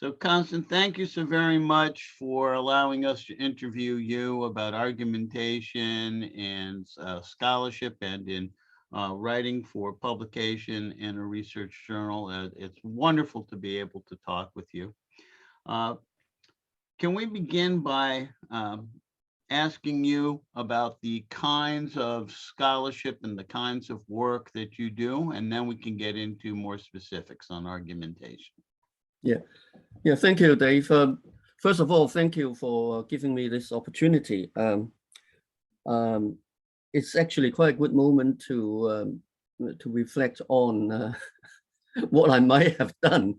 So Constant, thank you so very much for allowing us to interview you about argumentation and scholarship and in writing for publication in a research journal. It's wonderful to be able to talk with you. Uh, can we begin by asking you about the kinds of scholarship and the kinds of work that you do, and then we can get into more specifics on argumentation. Yeah, thank you, Dave. First of all, thank you for giving me this opportunity. It's actually quite a good moment to reflect on what I might have done,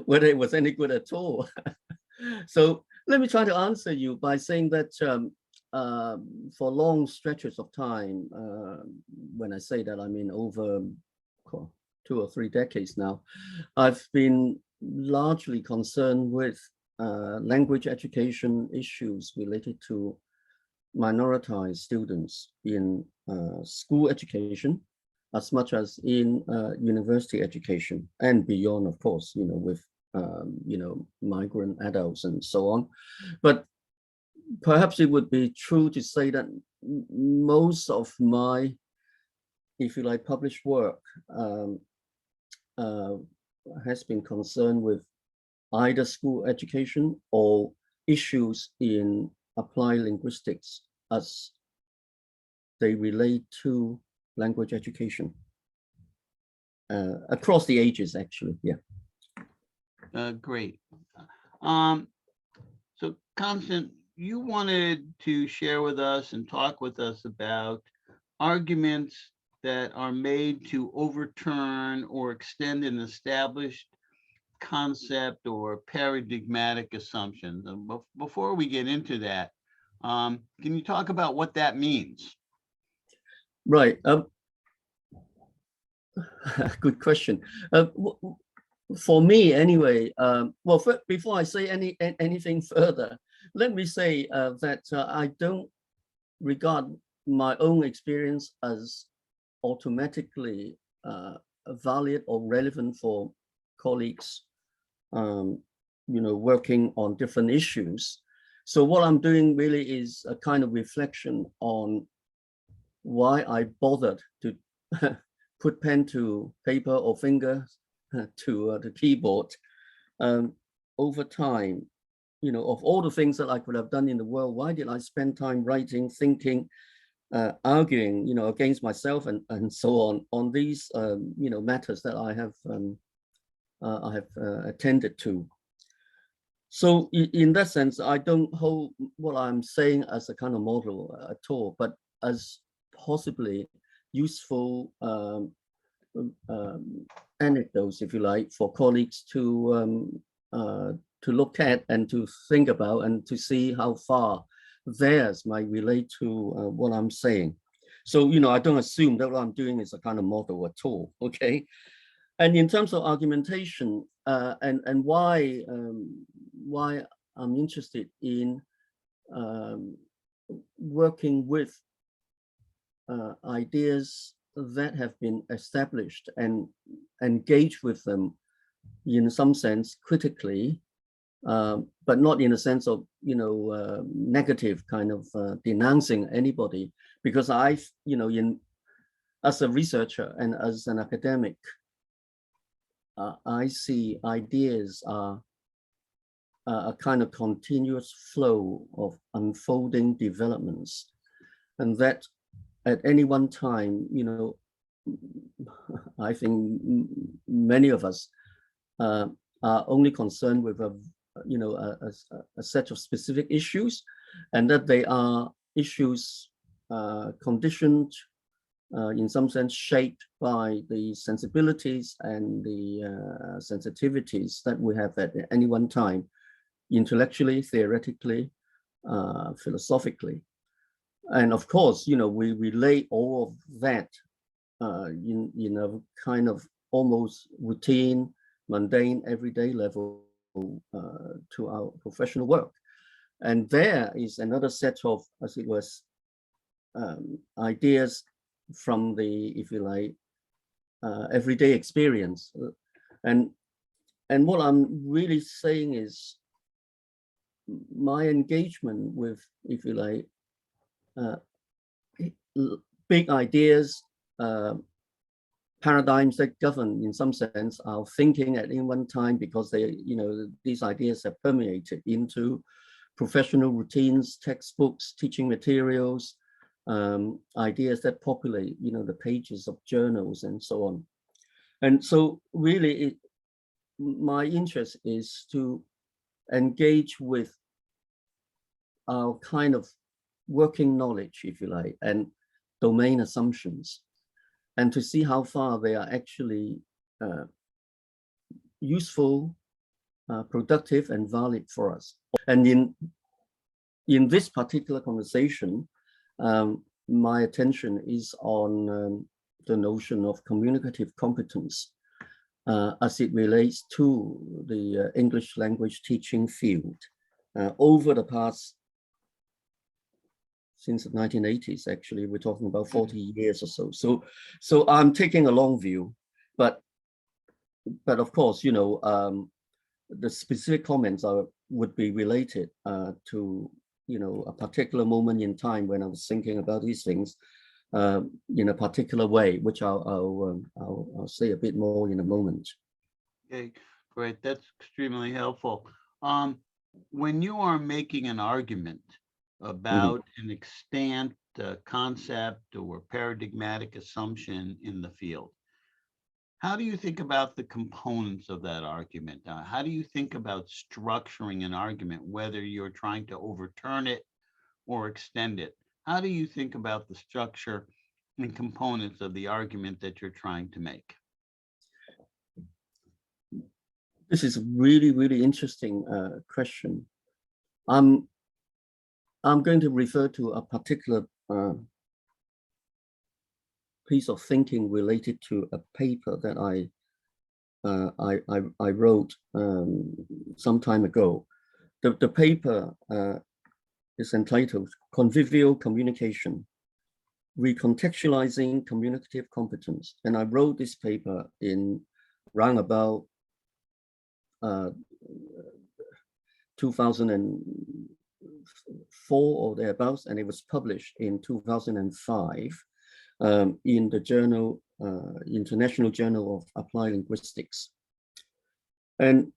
whether it was any good at all. So let me try to answer you by saying that for long stretches of time, when I say that, I mean over 2 or 3 decades now, I've been largely concerned with language education issues related to minoritized students in school education, as much as in university education and beyond, of course, with migrant adults and so on. But perhaps it would be true to say that most of my, if you like, published work has been concerned with either school education or issues in applied linguistics as they relate to language education across the ages, actually. Yeah. Great. So Constant, you wanted to share with us and talk with us about arguments that are made to overturn or extend an established concept or paradigmatic assumption. Before we get into that, can you talk about what that means? Right. Good question. For me, anyway. Well, before I say anything further, let me say that I don't regard my own experience as automatically valid or relevant for colleagues, working on different issues. So what I'm doing really is a kind of reflection on why I bothered to put pen to paper or finger to the keyboard over time. Of all the things that I could have done in the world, why did I spend time writing, thinking, arguing, against myself and so on these, matters that I have attended to. So in that sense, I don't hold what I'm saying as a kind of model at all, but as possibly useful anecdotes, if you like, for colleagues to look at and to think about and to see how far theirs might relate to what I'm saying. So, I don't assume that what I'm doing is a kind of model at all, okay? And in terms of argumentation and why I'm interested in working with ideas that have been established and engage with them in some sense critically, but not in a sense of negative kind of denouncing anybody, because as a researcher and as an academic, I see ideas are a kind of continuous flow of unfolding developments, and that at any one time, I think many of us are only concerned with a set of specific issues, and that they are issues conditioned, in some sense shaped by the sensibilities and the sensitivities that we have at any one time, intellectually, theoretically, philosophically. And of course, we relate all of that in a kind of almost routine, mundane, everyday level to our professional work. And there is another set of, as it was, ideas from the, if you like, everyday experience. And And what I'm really saying is my engagement with, if you like, uh, big ideas, paradigms that govern, in some sense, our thinking at any one time, because they, these ideas have permeated into professional routines, textbooks, teaching materials, ideas that populate, the pages of journals and so on. And so really, my interest is to engage with our kind of working knowledge, if you like, and domain assumptions, and to see how far they are actually useful, productive, and valid for us. And in this particular conversation, my attention is on the notion of communicative competence as it relates to the English language teaching field. Over the past, since the 1980s, actually, we're talking about 40 years or so. So I'm taking a long view, but of course, the specific comments would be related to, a particular moment in time when I was thinking about these things in a particular way, which I'll say a bit more in a moment. Okay, great. That's extremely helpful. When you are making an argument about an extant concept or paradigmatic assumption in the field, how do you think about the components of that argument? How do you think about structuring an argument, whether you're trying to overturn it or extend it? How do you think about the structure and components of the argument that you're trying to make? This is a really, really interesting question. I'm going to refer to a particular piece of thinking related to a paper that I wrote some time ago. The paper is entitled Convivial Communication, Recontextualizing Communicative Competence. And I wrote this paper in round about 2004 or thereabouts, and it was published in 2005 in the journal, International Journal of Applied Linguistics. And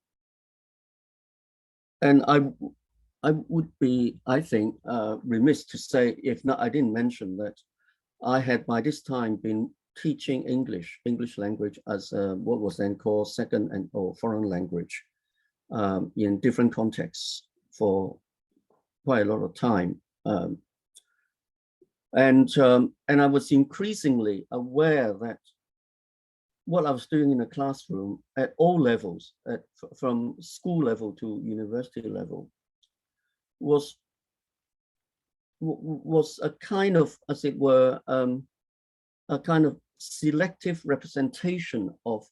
I would be, I think, remiss to say if not, I didn't mention that I had by this time been teaching English language as what was then called second or foreign language in different contexts for quite a lot of time. And I was increasingly aware that what I was doing in the classroom at all levels, from school level to university level, was a kind of, as it were, a kind of selective representation of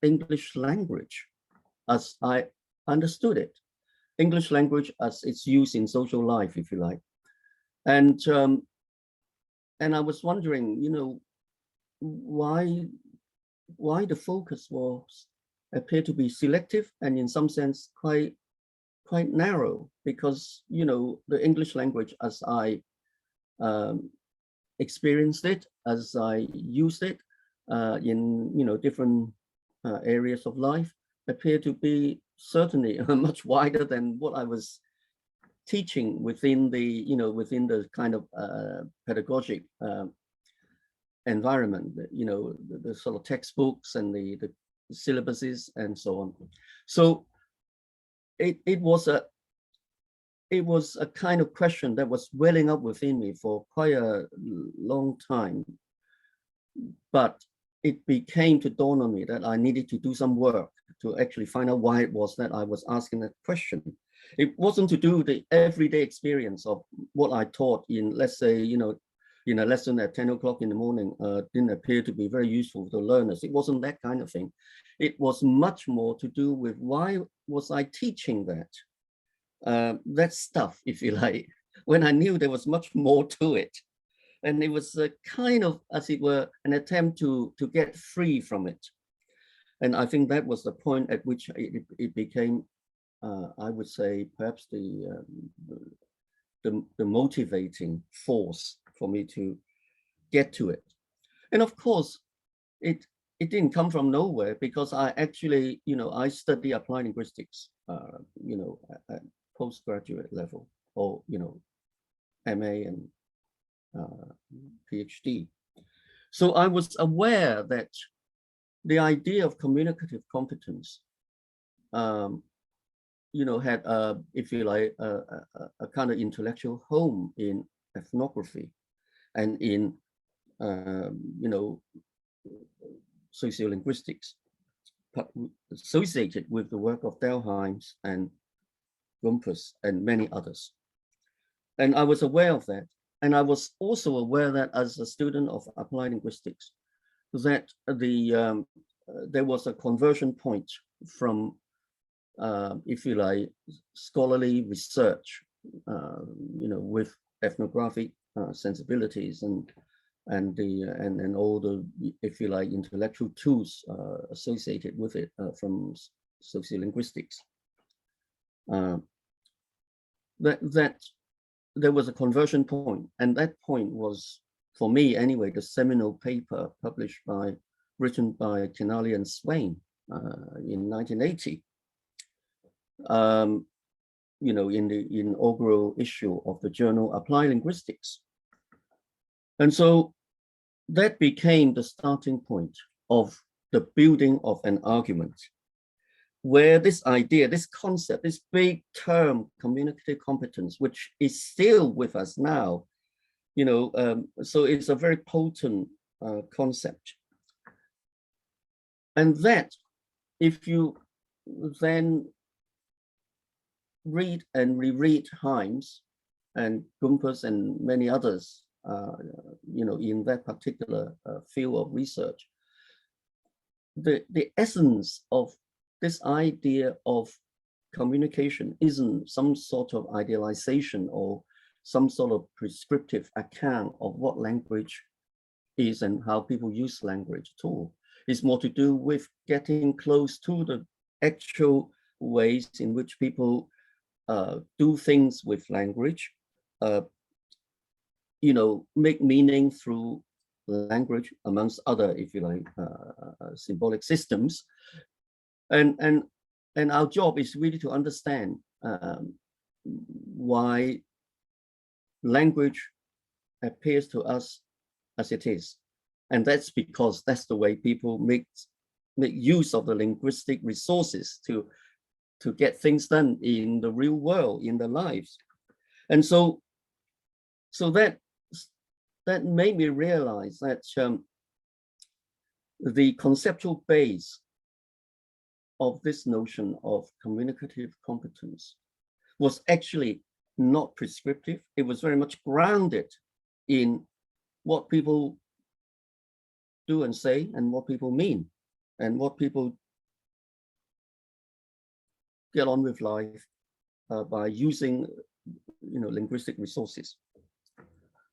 English language as I understood it. English language as it's used in social life, if you like. And I was wondering, why the focus appeared to be selective and in some sense quite narrow, because the English language as I experienced it, as I used it in different areas of life, appeared to be certainly much wider than what I was teaching within the kind of pedagogic environment, the sort of textbooks and the syllabuses and so on. So it was a kind of question that was welling up within me for quite a long time, but it became to dawn on me that I needed to do some work to actually find out why it was that I was asking that question. It wasn't to do with the everyday experience of what I taught in, let's say, in a lesson at 10 o'clock in the morning didn't appear to be very useful to learners. It wasn't that kind of thing. It was much more to do with why was I teaching that stuff, if you like, when I knew there was much more to it. And it was a kind of, as it were, an attempt to get free from it. And I think that was the point at which it became, I would say, perhaps the motivating force for me to get to it. And of course, it didn't come from nowhere, because I actually, I study applied linguistics, at postgraduate level, or, MA and PhD. So I was aware that the idea of communicative competence, had, if you like, a kind of intellectual home in ethnography and in, sociolinguistics, associated with the work of Delheims and Rumpus and many others. And I was aware of that. And I was also aware that as a student of applied linguistics, that there was a conversion point from, if you like, scholarly research, with ethnographic sensibilities and all the, if you like, intellectual tools associated with it from sociolinguistics. That there was a conversion point, and that point was, for me anyway, the seminal paper written by Kenali and Swain in 1980. In the inaugural issue of the journal Applied Linguistics. And so that became the starting point of the building of an argument, where this idea, this concept, this big term, communicative competence, which is still with us now, so it's a very potent concept. And that, if you then read and reread Hymes and Gumpers and many others, in that particular field of research, the essence of this idea of communication isn't some sort of idealization or some sort of prescriptive account of what language is and how people use language at all. It's more to do with getting close to the actual ways in which people do things with language, make meaning through language, amongst other, if you like, symbolic systems. And our job is really to understand why language appears to us as it is. And that's because that's the way people make use of the linguistic resources to get things done in the real world, in their lives. And so that made me realize that the conceptual base of this notion of communicative competence was actually not prescriptive. It was very much grounded in what people do and say, and what people mean, and what people get on with life by using, linguistic resources.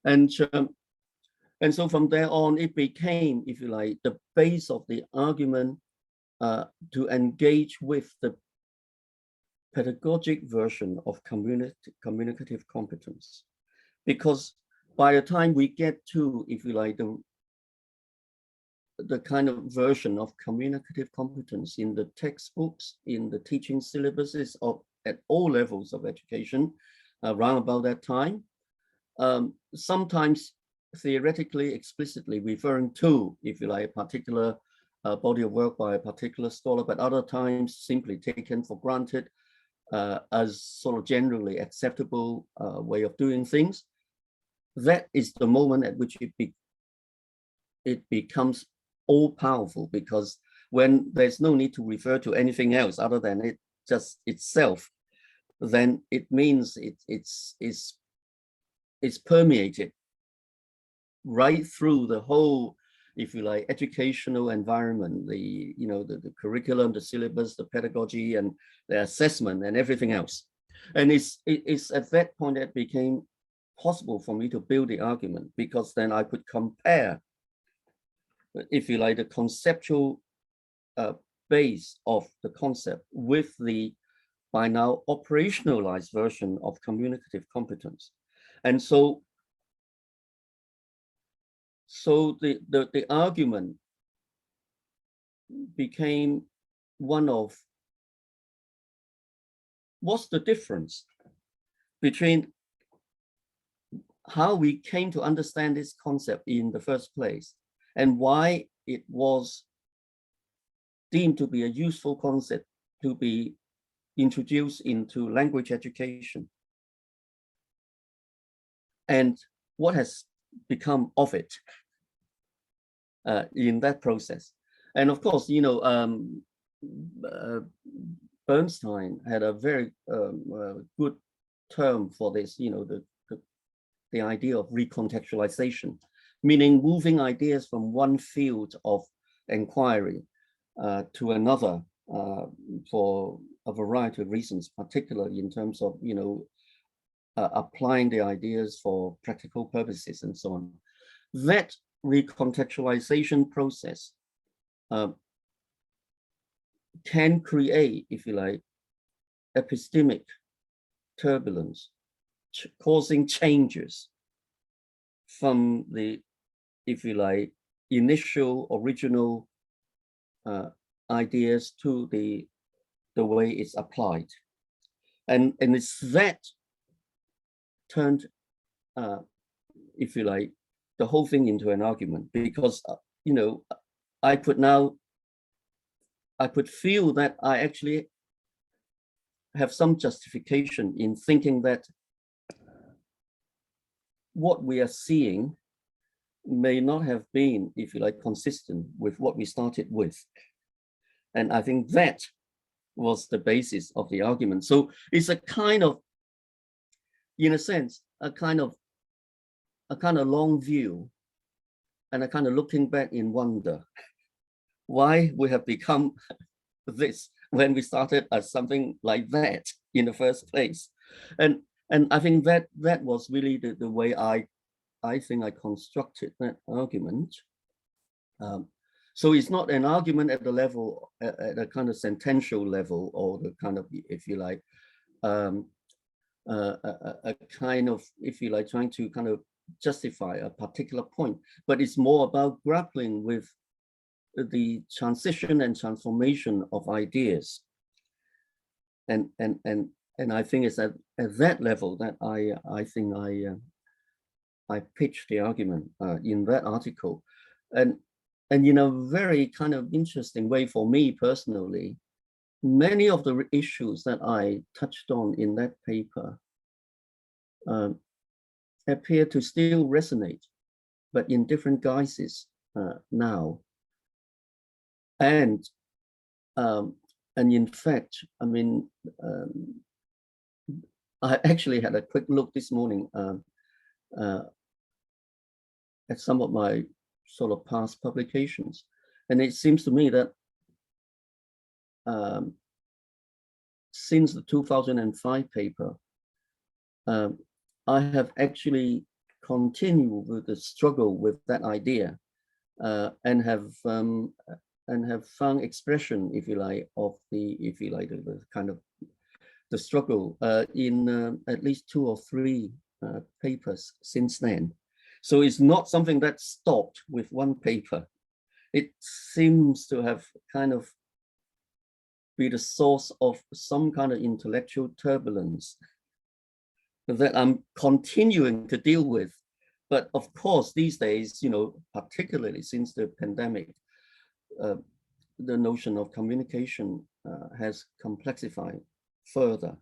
And so from there on, it became, if you like, the base of the argument to engage with the pedagogic version of communicative competence. Because by the time we get to, if you like, the kind of version of communicative competence in the textbooks, in the teaching syllabuses at all levels of education, around about that time, sometimes theoretically, explicitly referring to, if you like, a particular body of work by a particular scholar, but other times simply taken for granted as sort of generally acceptable way of doing things. That is the moment at which it becomes all-powerful, because when there's no need to refer to anything else other than it just itself, then it means it's permeated right through the whole, if you like, educational environment, the curriculum, the syllabus, the pedagogy, and the assessment, and everything else. And it's at that point that it became possible for me to build the argument, because then I could compare, if you like, the conceptual base of the concept with the by now operationalized version of communicative competence. And so the argument became one of what's the difference between how we came to understand this concept in the first place and why it was deemed to be a useful concept to be introduced into language education, and what has become of it in that process. And of course, Bernstein had a very good term for this, the idea of recontextualization, meaning moving ideas from one field of inquiry to another for a variety of reasons, particularly in terms of, applying the ideas for practical purposes and so on. That recontextualization process can create, if you like, epistemic turbulence, causing changes from the, if you like, initial original ideas to the way it's applied. And it's that turned, if you like, the whole thing into an argument, because, I could feel that I actually have some justification in thinking that what we are seeing may not have been, if you like, consistent with what we started with. And I think that was the basis of the argument. So it's a kind of, in a sense, a kind of long view and a kind of looking back in wonder why we have become this when we started as something like that in the first place. And I think that was really the way I think I constructed that argument. So it's not an argument at the level, at a kind of sentential level, or the kind of, if you like, a kind of, if you like, trying to kind of justify a particular point, but it's more about grappling with the transition and transformation of ideas. And I think it's at that level that I think I pitched the argument in that article. And in a very kind of interesting way for me personally, many of the issues that I touched on in that paper appear to still resonate, but in different guises now. And in fact, I mean, I actually had a quick look this morning at some of my sort of past publications, and it seems to me that since the 2005 paper, I have actually continued with the struggle with that idea, and have found expression, if you like, of the, if you like, the kind of the struggle in at least 2 or 3 papers since then. So it's not something that stopped with one paper. It seems to have kind of be the source of some kind of intellectual turbulence that I'm continuing to deal with. But of course, these days, particularly since the pandemic, the notion of communication has complexified further,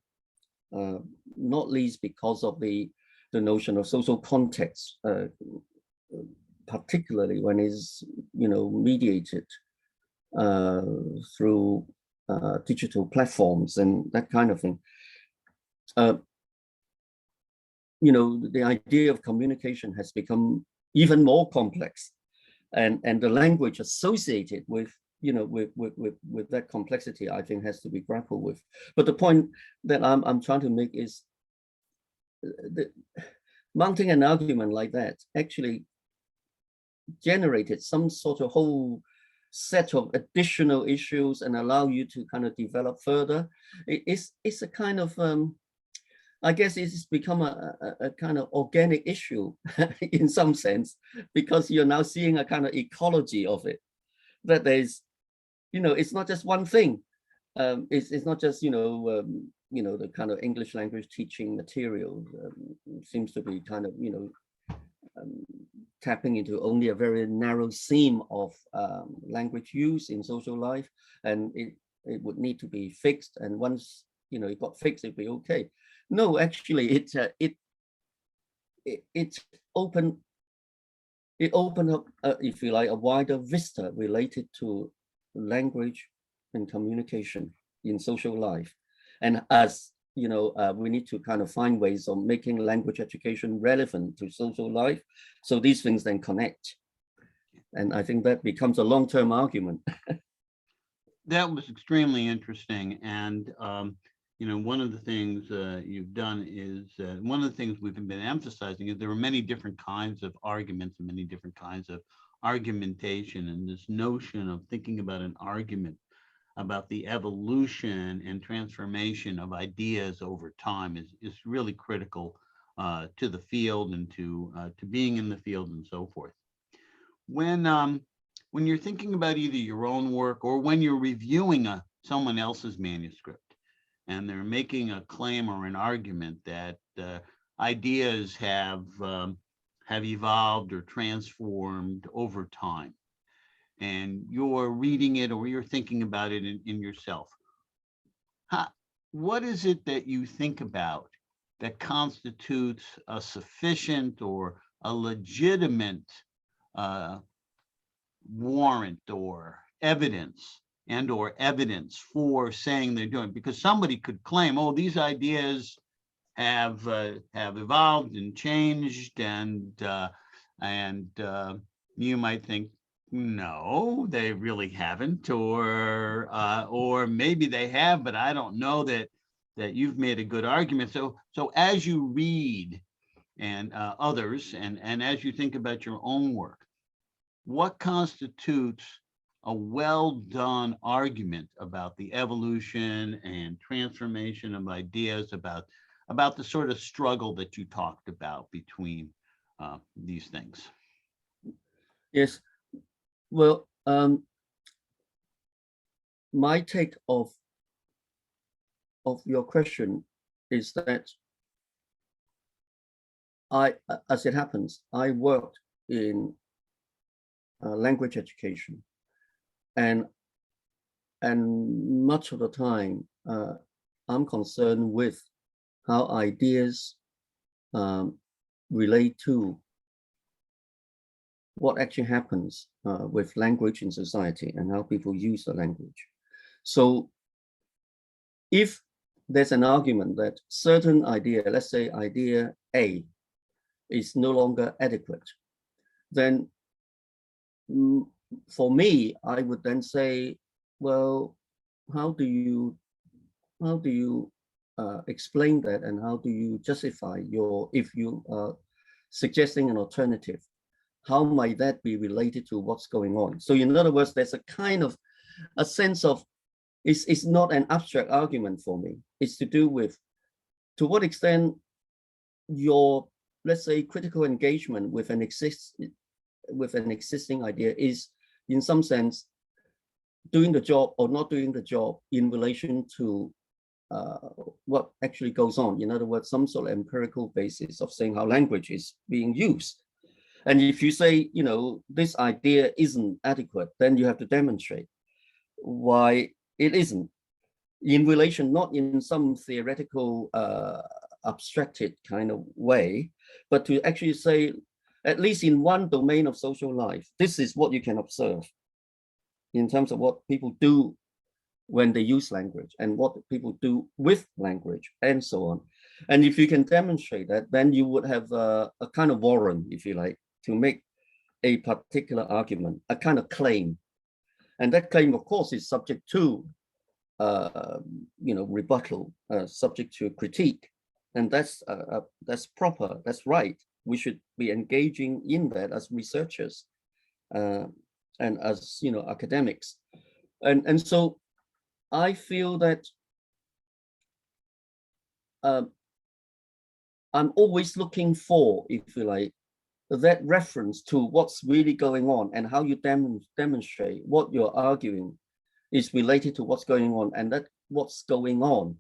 not least because of the notion of social context, particularly when it's mediated through digital platforms and that kind of thing. The idea of communication has become even more complex, and the language associated with with that complexity, I think, has to be grappled with. But the point that I'm trying to make is mounting an argument like that actually generated some sort of whole set of additional issues and allow you to kind of develop further. It's a kind of, I guess it's become a kind of organic issue in some sense, because you're now seeing a kind of ecology of it, that there's, it's not just one thing. It's not just, the kind of English language teaching material seems to be kind of, tapping into only a very narrow seam of language use in social life, and it would need to be fixed. And once it got fixed, it'd be okay. No, actually, it opened up, if you like, a wider vista related to language and communication in social life. And as we need to kind of find ways of making language education relevant to social life, so these things then connect. And I think that becomes a long-term argument. That was extremely interesting. And, one of the things you've done is, one of the things we've been emphasizing is there are many different kinds of arguments and many different kinds of argumentation. And this notion of thinking about an argument, about the evolution and transformation of ideas over time is really critical to the field and to being in the field and so forth. When you're thinking about either your own work or when you're reviewing someone else's manuscript and they're making a claim or an argument that ideas have evolved or transformed over time, and you're reading it or you're thinking about it in yourself, what is it that you think about that constitutes a sufficient or a legitimate warrant or evidence for saying they're doing? Because somebody could claim, oh, these ideas have evolved and changed, and you might think, no, they really haven't, or maybe they have, but I don't know that you've made a good argument. So as you read and others, and as you think about your own work, what constitutes a well-done argument about the evolution and transformation of ideas, about the sort of struggle that you talked about between these things? Yes. Well, my take of your question is that as it happens, I worked in language education, and much of the time I'm concerned with how ideas relate to what actually happens with language in society and how people use the language. So if there's an argument that certain idea, let's say idea A, is no longer adequate, then for me, I would then say, well, how do you explain that, and how do you justify if you are suggesting an alternative, how might that be related to what's going on? So in other words, there's a kind of a sense of, it's not an abstract argument for me. It's to do with, to what extent your, let's say, critical engagement with an existing idea is, in some sense, doing the job or not doing the job in relation to what actually goes on. In other words, some sort of empirical basis of saying how language is being used. And if you say, this idea isn't adequate, then you have to demonstrate why it isn't, in relation, not in some theoretical, abstracted kind of way, but to actually say, at least in one domain of social life, this is what you can observe in terms of what people do when they use language and what people do with language and so on. And if you can demonstrate that, then you would have a kind of warrant, if you like, to make a particular argument, a kind of claim. And that claim, of course, is subject to rebuttal, subject to critique. And that's proper, that's right. We should be engaging in that as researchers. and as academics, and so I feel that I'm always looking for, if you like, that reference to what's really going on and how you demonstrate what you're arguing is related to what's going on, and that what's going on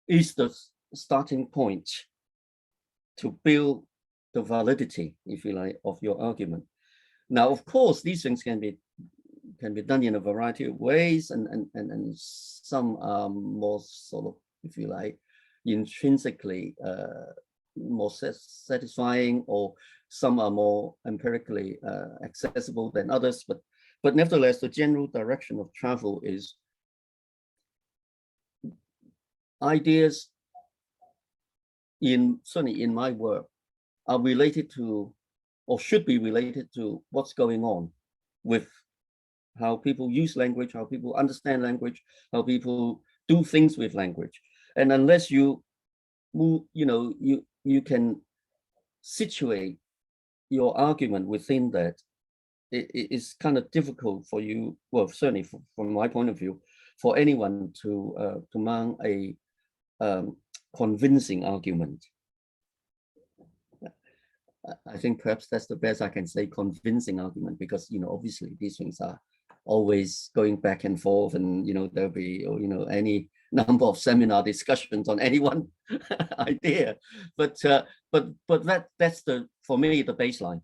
is the starting point to build the validity, if you like, of your argument. Now, of course, these things can be done in a variety of ways, and some are more sort of, if you like, intrinsically more satisfying, or some are more empirically accessible than others. But nevertheless, the general direction of travel is ideas certainly in my work are related to, or should be related to, what's going on with how people use language, how people understand language, how people do things with language. And unless you move, you can situate your argument within that, it is kind of difficult for you, well, certainly from my point of view, for anyone to mount a convincing argument. I think perhaps that's the best I can say, convincing argument, because obviously these things are always going back and forth, and there'll be any number of seminar discussions on any one idea, but that's for me the baseline.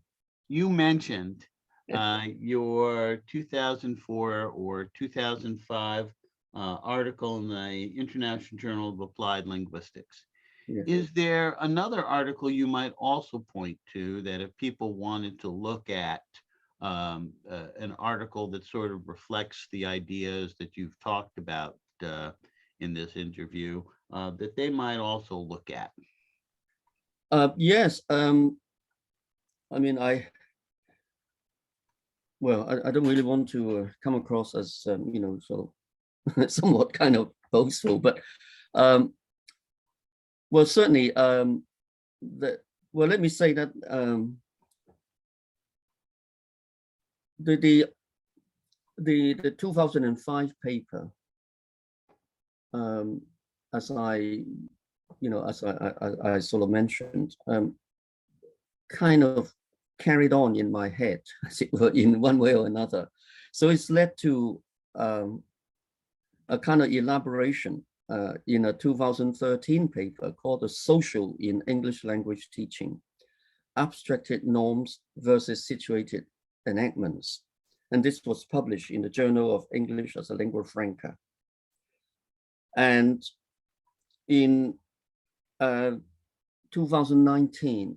You mentioned your 2004 or 2005 article in the International Journal of Applied Linguistics. Yeah. Is there another article you might also point to that if people wanted to look at an article that sort of reflects the ideas that you've talked about in this interview, that they might also look at? Yes. I mean, I don't really want to come across as, sort of somewhat kind of boastful, but well, certainly, let me say that the 2005 paper, as I sort of mentioned, kind of carried on in my head, as it were, in one way or another. So it's led to a kind of elaboration in a 2013 paper called "The Social in English Language Teaching: Abstracted Norms versus Situated Enactments." And this was published in the Journal of English as a Lingua Franca. And in 2019,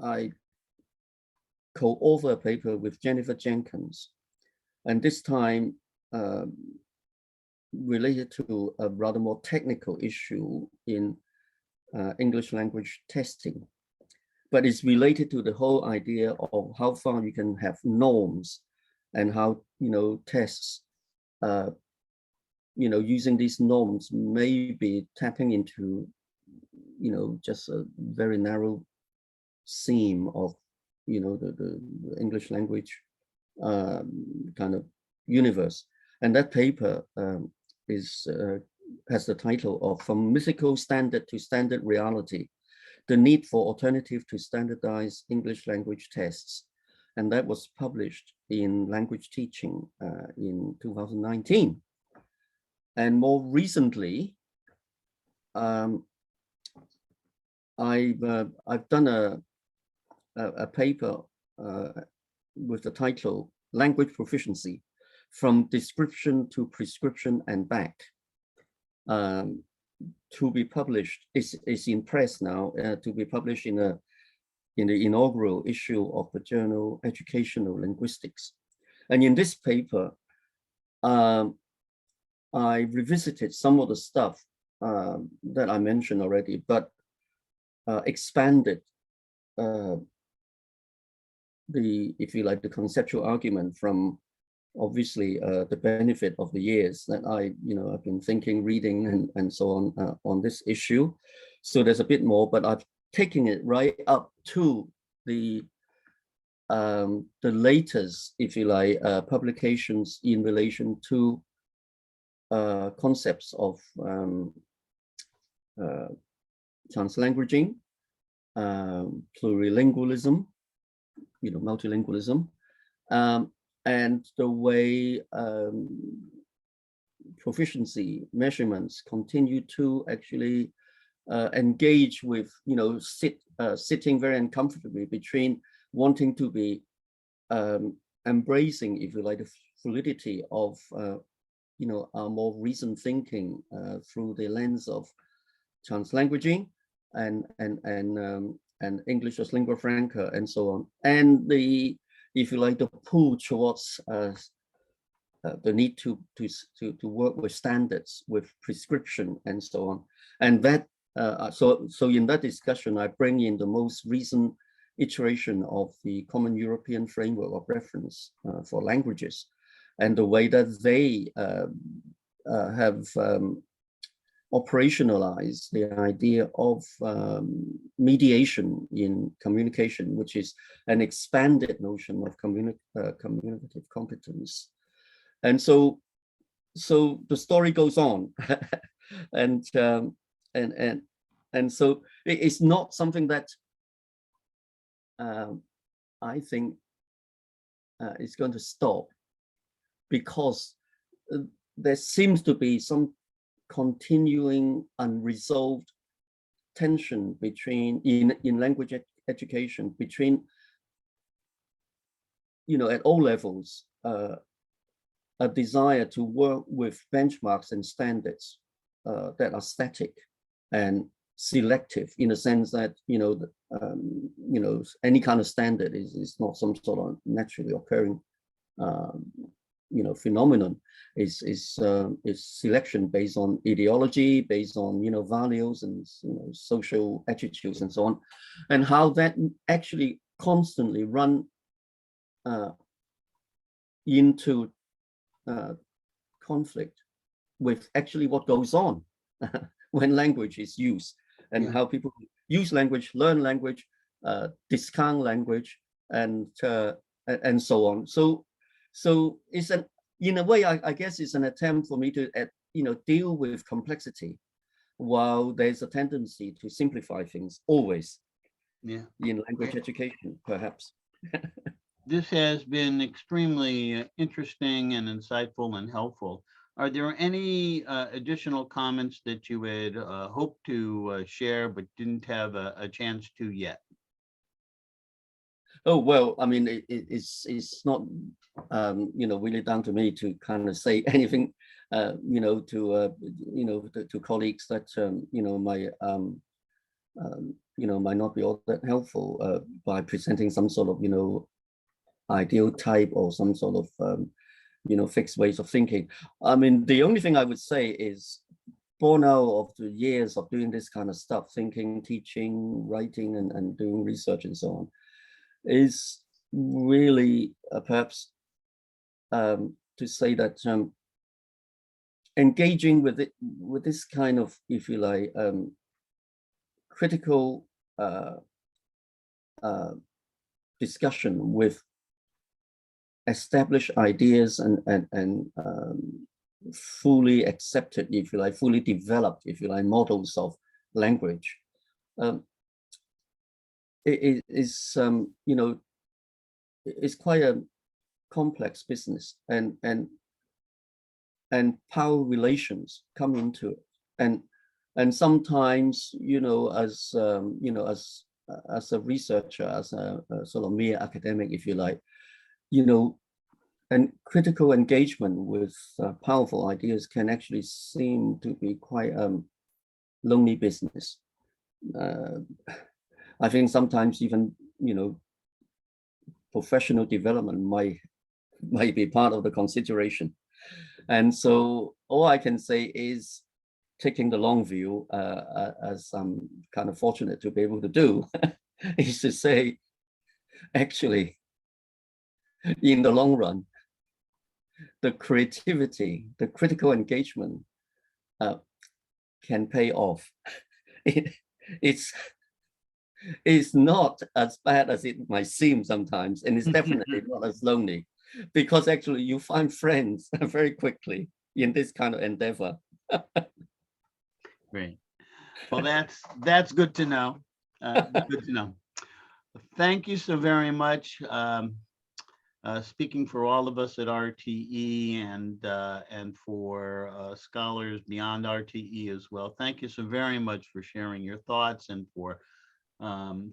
I co-authored a paper with Jennifer Jenkins, and this time related to a rather more technical issue in English language testing, but it's related to the whole idea of how far you can have norms and how tests using these norms may be tapping into just a very narrow seam of the English language kind of universe. And that paper has the title of "From Mythical Standard to Standard Reality: The Need for Alternative to Standardized English Language Tests." And that was published in Language Teaching in 2019. And more recently, I've done a paper with the title "Language Proficiency: From Description to Prescription and Back," to be published. It's in press now, to be published in the inaugural issue of the journal Educational Linguistics. And in this paper, I revisited some of the stuff that I mentioned already, but expanded if you like, the conceptual argument from obviously the benefit of the years that I've been thinking, reading, and so on this issue. So there's a bit more, but I've taken it right up to the the latest, if you like, publications in relation to concepts of translanguaging, plurilingualism, multilingualism, and the way proficiency measurements continue to actually engage with, sitting very uncomfortably between wanting to be embracing, if you like, the fluidity of, our more recent thinking through the lens of translanguaging and English as lingua franca and so on, and the, if you like, the pull towards the need to work with standards, with prescription and so on, and that so in that discussion I bring in the most recent iteration of the Common European Framework of Reference for Languages, and the way that they have operationalized the idea of mediation in communication, which is an expanded notion of communicative competence. And so the story goes on, and so it's not something that I think is going to stop, because there seems to be some continuing unresolved tension between in language education between, at all levels, a desire to work with benchmarks and standards that are static and selective, in a sense that any kind of standard is not some sort of naturally occurring phenomenon. Is selection based on ideology, based on values and social attitudes and so on, and how that actually constantly run into conflict with actually what goes on when language is used, and how people use language, learn language, discount language, and so on. So it's in a way, I guess it's an attempt for me to deal with complexity, while there's a tendency to simplify things always. In language education, perhaps. This has been extremely interesting and insightful and helpful. Are there any additional comments that you would hope to share but didn't have a chance to yet? Oh, well, I mean, it's not really down to me to kind of say anything to colleagues that might not be all that helpful by presenting some sort of ideal type or some sort of fixed ways of thinking. I mean, the only thing I would say is, born out of the years of doing this kind of stuff, thinking, teaching, writing, and doing research and so on, is really perhaps to say that engaging with this kind of, if you like, critical discussion with established ideas and fully accepted, if you like, fully developed, if you like, models of language, it is it's quite a complex business, and power relations come into it, and sometimes as as a researcher, as a sort of mere academic, if you like, and critical engagement with powerful ideas can actually seem to be quite lonely business. I think sometimes even professional development might be part of the consideration, and so all I can say is, taking the long view, as I'm kind of fortunate to be able to do, is to say, actually, in the long run, the creativity, the critical engagement can pay off. It's It's not as bad as it might seem sometimes, and it's definitely not as lonely, because actually you find friends very quickly in this kind of endeavor. Great. Well, that's good to know. Good to know. Thank you so very much. Speaking for all of us at RTE and for scholars beyond RTE as well. Thank you so very much for sharing your thoughts and for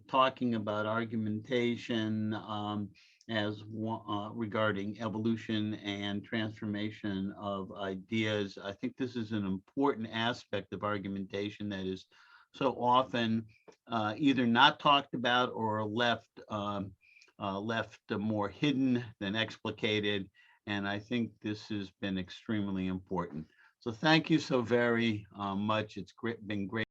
talking about argumentation regarding evolution and transformation of ideas. I think this is an important aspect of argumentation that is so often either not talked about or left more hidden than explicated. And I think this has been extremely important. So thank you so very much. Been great